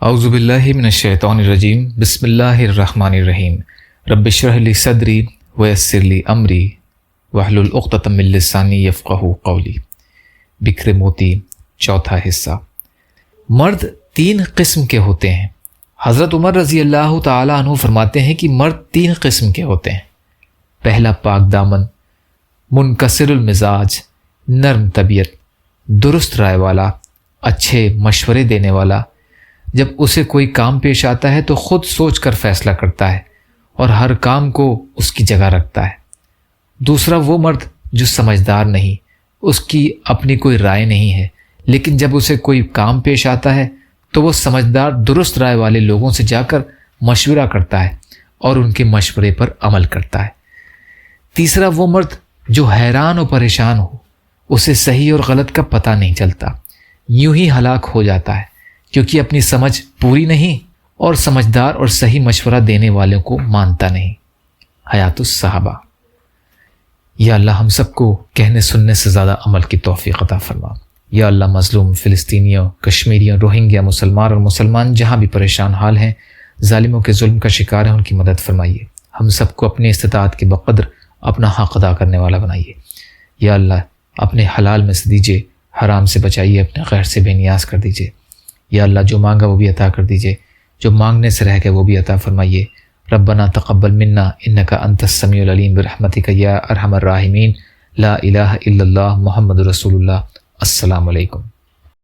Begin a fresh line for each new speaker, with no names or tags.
اعوذ باللہ من الشیطان الرجیم بسم اللہ الرحمن الرحیم رب اشرح لی صدری ویسر لی امری واحلل عقدۃ من لسانی یفقہوا قولی۔ بکھرے موتی، چوتھا حصہ۔ مرد تین قسم کے ہوتے ہیں۔ حضرت عمر رضی اللہ تعالیٰ عنہ فرماتے ہیں کہ مرد تین قسم کے ہوتے ہیں۔ پہلا پاک دامن، منکسر المزاج، نرم طبیعت، درست رائے والا، اچھے مشورے دینے والا۔ جب اسے کوئی کام پیش آتا ہے تو خود سوچ کر فیصلہ کرتا ہے اور ہر کام کو اس کی جگہ رکھتا ہے۔ دوسرا وہ مرد جو سمجھدار نہیں، اس کی اپنی کوئی رائے نہیں ہے، لیکن جب اسے کوئی کام پیش آتا ہے تو وہ سمجھدار درست رائے والے لوگوں سے جا کر مشورہ کرتا ہے اور ان کے مشورے پر عمل کرتا ہے۔ تیسرا وہ مرد جو حیران و پریشان ہو، اسے صحیح اور غلط کا پتہ نہیں چلتا، یوں ہی ہلاک ہو جاتا ہے کیونکہ اپنی سمجھ پوری نہیں اور سمجھدار اور صحیح مشورہ دینے والوں کو مانتا نہیں۔ حیات الصحابہ۔ یا اللہ ہم سب کو کہنے سننے سے زیادہ عمل کی توفیق عطا فرما۔ یا اللہ مظلوم فلسطینیوں، کشمیریوں، روہنگیا، مسلمان جہاں بھی پریشان حال ہیں، ظالموں کے ظلم کا شکار ہیں، ان کی مدد فرمائیے۔ ہم سب کو اپنی استطاعت کے بقدر اپنا حق ادا کرنے والا بنائیے۔ یا اللہ اپنے حلال میں سے دیجیے، حرام سے بچائیے، اپنے غیر سے بے نیاز کر دیجیے۔ یا اللہ جو مانگا وہ بھی عطا کر دیجیے، جو مانگنے سے رہ گئے وہ بھی عطا فرمائیے۔ ربنا تقبل منا انک انت السمیع العلیم برحمتک یا ارحم الراحمین۔ لا الہ الا اللہ محمد رسول اللہ۔ السلام علیکم۔